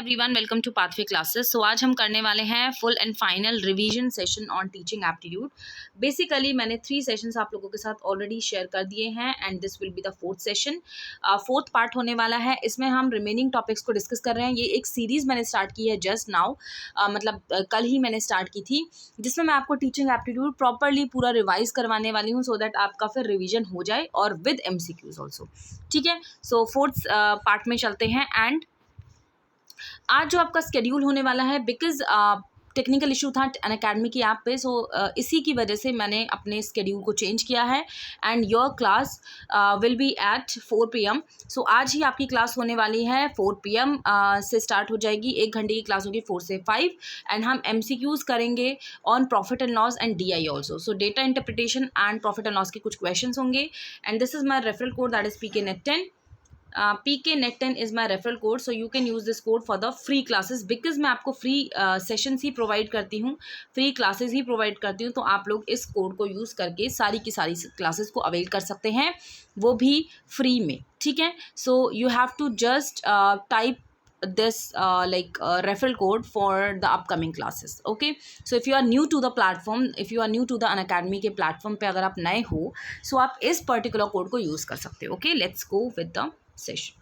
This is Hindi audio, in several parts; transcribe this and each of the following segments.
Everyone, welcome to pathway classes. So आज हम करने वाले हैं full and final revision session on teaching aptitude. Basically मैंने 3 सेशंस आप लोगों के साथ ऑलरेडी शेयर कर दिए हैं and this will be the 4th session. 4th part होने वाला है। इसमें हम रिमेनिंग टॉपिक्स को डिस्कस कर रहे हैं। ये एक सीरीज़ मैंने स्टार्ट की है जस्ट नाउ, कल ही मैंने स्टार्ट की थी, जिसमें मैं आपको टीचिंग एप्टीट्यूड प्रॉपरली पूरा रिवाइज करवाने वाली हूँ सो दैट आपका फिर रिविजन हो जाए और विद MCQs ऑल्सो। ठीक है, सो 4th पार्ट में चलते हैं। एंड आज जो आपका स्केड्यूल होने वाला है, बिकॉज टेक्निकल इशू था अनअकैडमी की ऐप पे, सो इसी की वजह से मैंने अपने स्केड्यूल को चेंज किया है and your class will be at 4 PM। So आज ही आपकी क्लास होने वाली है 4 PM से स्टार्ट हो जाएगी। 1 घंटे की क्लास होगी 4 से 5 एंड हम MCQs करेंगे on profit and loss and DI also. So data interpretation and profit and loss के कुछ क्वेश्चन होंगे and this is my referral code, that is PKNet10। PKNet10 is my referral code, so you can use this code for the free classes, because मैं आपको free sessions ही provide करती हूँ, free classes ही provide करती हूँ, तो आप लोग इस कोड को यूज़ करके सारी की सारी क्लासेस को अवेल कर सकते हैं, वो भी फ्री में। ठीक है, so you have to just type this referral code for the upcoming classes. Okay, so if you are new to the platform, if you are new to the Unacademy के platform पे अगर आप नए हो, so आप इस particular code को यूज़ कर सकते हो। Okay, let's go with the session.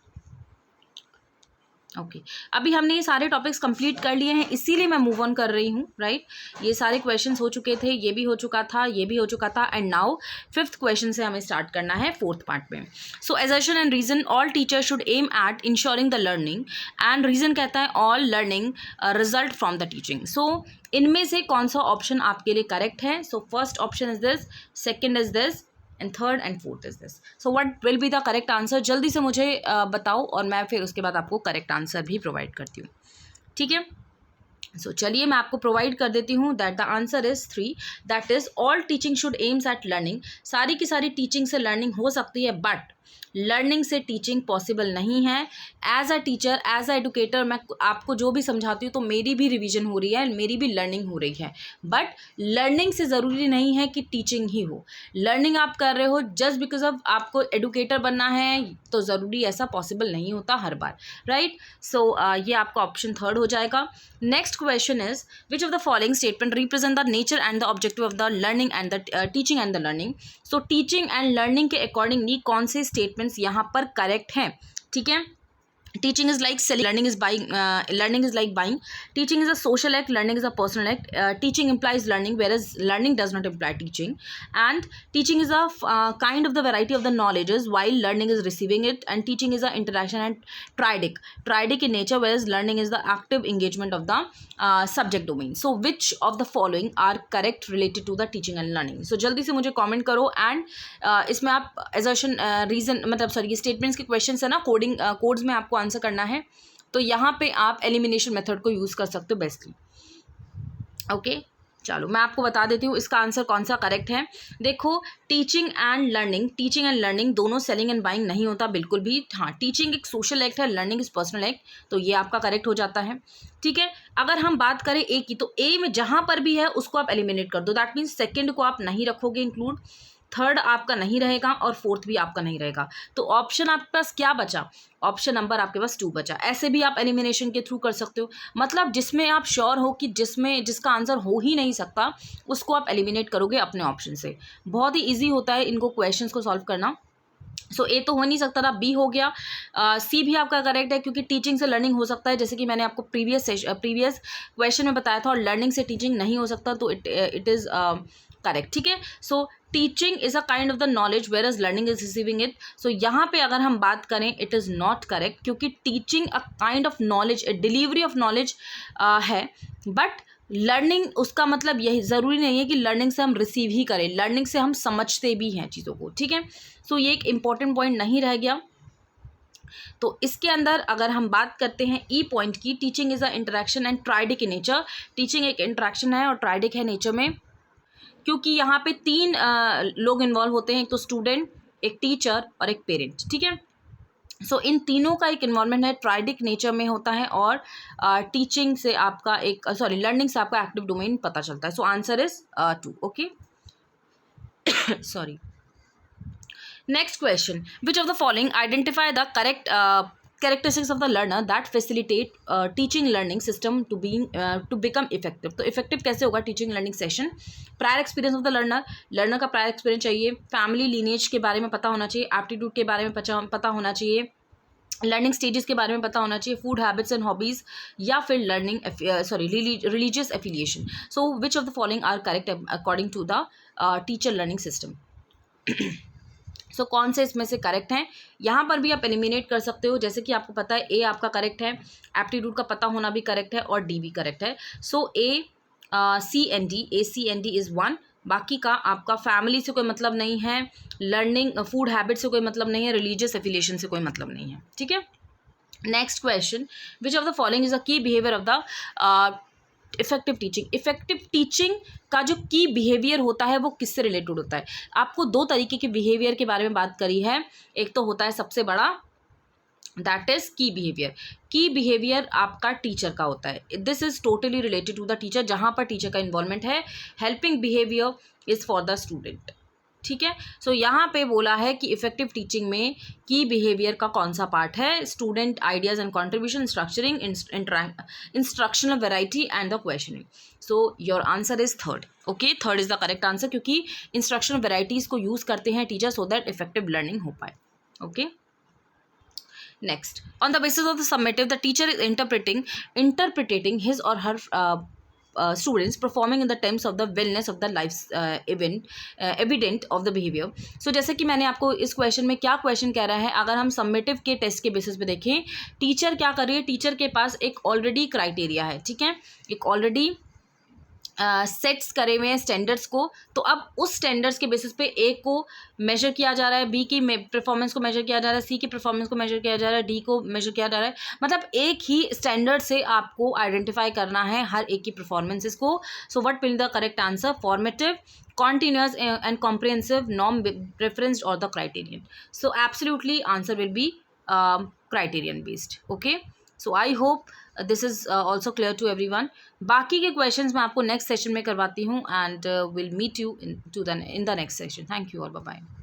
Okay, अभी हमने ये सारे टॉपिक्स कंप्लीट कर लिए हैं, इसीलिए मैं मूव ऑन कर रही हूँ, राइट। ये सारे क्वेश्चंस हो चुके थे, ये भी हो चुका था, ये भी हो चुका था, एंड नाउ 5th क्वेश्चन से हमें स्टार्ट करना है 4th पार्ट में। So assertion and reason, all teacher should aim at ensuring the learning, and reason कहता है all learning result from the teaching. So इनमें से कौन सा ऑप्शन आपके लिए करेक्ट है? So first option is this, second is this, and third and fourth is this. So what will be the correct answer? जल्दी से मुझे बताओ और मैं फिर उसके बाद आपको करेक्ट आंसर भी प्रोवाइड करती हूँ। ठीक है, सो चलिए मैं आपको प्रोवाइड कर देती हूँ that the answer is 3, that is all teaching should aims at learning. सारी की सारी टीचिंग से लर्निंग हो सकती है, बट लर्निंग से टीचिंग पॉसिबल नहीं है। As a teacher, as a educator, मैं आपको जो भी समझाती हूँ तो मेरी भी रिवीजन हो रही है, मेरी भी लर्निंग हो रही है, बट लर्निंग से ज़रूरी नहीं है कि टीचिंग ही हो। लर्निंग आप कर रहे हो जस्ट बिकॉज ऑफ आपको एडुकेटर बनना है, तो ज़रूरी ऐसा पॉसिबल नहीं होता हर बार, राइट। सो ये आपका ऑप्शन थर्ड हो जाएगा। Next question is, which of the following statement represent the nature and the objective of the learning and the teaching and the learning. So teaching and learning के अकॉर्डिंगली कौन से स्टेटमेंट्स यहाँ पर करेक्ट हैं? ठीक है, teaching is like selling, learning is buying, learning is like buying. Teaching is a social act, learning is a personal act. Teaching implies learning, whereas learning does not imply teaching. And teaching is a kind of the variety of the knowledges, while learning is receiving it. And teaching is a interaction and triadic in nature, whereas learning is the active engagement of the subject domain. So which of the following are correct related to the teaching and learning? So जल्दी से मुझे comment करो, and इसमें आप assertion, reason, मतलब सॉरी, ये statements के questions है ना, कोडिंग कोड्स में आपको आंसर करना है, तो यहाँ पे आप एलिमिनेशन मेथड को यूज़ कर सकते हो बेस्टली। ओके, चलो मैं आपको बता देती हूँ इसका आंसर कौन सा करेक्ट है। देखो, टीचिंग एंड लर्निंग दोनों सेलिंग एंड बाइंग नहीं होता बिल्कुल भी। हाँ, टीचिंग एक सोशल एक्ट है, लर्निंग इज पर्सनल एक्ट, तो ये आपका करेक्ट हो जाता है। ठीक है, अगर हम बात करें ए की, तो ए में जहाँ पर भी है उसको आप एलिमिनेट कर दो, दैट मीन्स सेकेंड को आप नहीं रखोगे इंक्लूड, थर्ड आपका नहीं रहेगा और फोर्थ भी आपका नहीं रहेगा, तो ऑप्शन आपके पास क्या बचा? ऑप्शन नंबर आपके पास 2 बचा। ऐसे भी आप एलिमिनेशन के थ्रू कर सकते हो, मतलब जिसमें आप श्योर हो कि जिसका आंसर हो ही नहीं सकता, उसको आप एलिमिनेट करोगे अपने ऑप्शन से। बहुत ही ईजी होता है इनको क्वेश्चंस को सॉल्व करना। सो ए तो हो नहीं सकता था, बी हो गया, सी भी आपका करेक्ट है, क्योंकि टीचिंग से लर्निंग हो सकता है, जैसे कि मैंने आपको प्रीवियस क्वेश्चन में बताया था, और लर्निंग से टीचिंग नहीं हो सकता, तो इट इज़ करेक्ट। ठीक है, so teaching is a kind of the knowledge, whereas learning is receiving it. So यहाँ पे अगर हम बात करें, इट इज़ नॉट करेक्ट, क्योंकि teaching a kind of knowledge, delivery of knowledge है, बट लर्निंग उसका मतलब यही ज़रूरी नहीं है कि लर्निंग से हम रिसीव ही करें, लर्निंग से हम समझते भी हैं चीज़ों को। ठीक है, सो ये एक इम्पॉर्टेंट पॉइंट नहीं रह गया। तो इसके अंदर अगर हम बात करते हैं ई पॉइंट की, teaching is a interaction and triadic in nature. Teaching एक इंटरेक्शन है और ट्राइडिक है नेचर में, क्योंकि यहाँ पे 3 लोग इन्वॉल्व होते हैं, एक तो स्टूडेंट, एक टीचर और एक पेरेंट। ठीक है, सो इन तीनों का एक इन्वॉल्वमेंट है, ट्राइडिक नेचर में होता है, और टीचिंग से आपका लर्निंग से आपका एक्टिव डोमेन पता चलता है। So answer is 2। Okay, sorry. Next question, which of the following identify the correct characteristics of the learner that facilitate teaching learning system to become effective. तो effective कैसे होगा teaching learning session? prior experience of the learner का prior experience चाहिए, family lineage के बारे में पता होना चाहिए, aptitude के बारे में पता होना चाहिए, लर्निंग स्टेजेस के बारे में पता होना चाहिए, फूड हैबिट्स एंड हॉबीज़, या फिर learning religious affiliation. So which of the following are correct according to the teacher learning system. So कौन से इसमें से करेक्ट हैं, यहाँ पर भी आप एलिमिनेट कर सकते हो. जैसे कि आपको पता है ए आपका करेक्ट है, एप्टीट्यूड का पता होना भी करेक्ट है, और डी भी करेक्ट है. सो ए सी एंड डी इज़ 1. बाकी का आपका फैमिली से कोई मतलब नहीं है, लर्निंग फूड हैबिट से कोई मतलब नहीं है, रिलीजियस एफिलिएशन से कोई मतलब नहीं है. ठीक है. Next question, which of the following is the key behaviour of the effective teaching. Effective teaching का जो की बिहेवियर होता है वो किससे रिलेटेड होता है. आपको दो तरीके के बिहेवियर के बारे में बात करी है. एक तो होता है सबसे बड़ा, that is key behaviour. Key behaviour आपका टीचर का होता है. This is totally related to the teacher, जहाँ पर टीचर का इन्वॉल्वमेंट है. Helping behaviour is for the student. ठीक है. सो यहाँ पे बोला है कि इफेक्टिव टीचिंग में की बिहेवियर का कौन सा पार्ट है. Student ideas and contribution, structuring, instructional variety and the questioning. So your answer is third. Okay, third is the correct answer, क्योंकि इंस्ट्रक्शनल वेराइटीज़ को यूज़ करते हैं teacher so that effective learning हो पाए. Okay. Next, on the basis of the summative, the teacher is interpreting his or her students performing in the terms of the wellness of the life evident of the behavior. So जैसे कि मैंने आपको इस क्वेश्चन में क्या क्वेश्चन कह रहा है, अगर हम समेटिव के टेस्ट के बेसिस पे देखें, टीचर क्या कर रही है. टीचर के पास एक ऑलरेडी क्राइटेरिया है. ठीक है, एक ऑलरेडी सेट्स करे हुए हैं स्टैंडर्ड्स को. तो अब उस स्टैंडर्ड्स के बेसिस पे ए को मेजर किया जा रहा है, बी की परफॉर्मेंस को मेजर किया जा रहा है, सी की परफॉर्मेंस को मेजर किया जा रहा है, डी को मेजर किया जा रहा है. मतलब एक ही स्टैंडर्ड से आपको आइडेंटिफाई करना है हर एक की परफॉर्मेंसेस को. सो what will the correct answer. Formative, continuous and comprehensive, norm preference or the criterion. So absolutely answer will be criterion based. Okay, so I hope this is also clear to everyone. बाकी के questions मैं आपको next session में करवाती हूँ, and will meet you in the next session. Thank you all. Bye bye.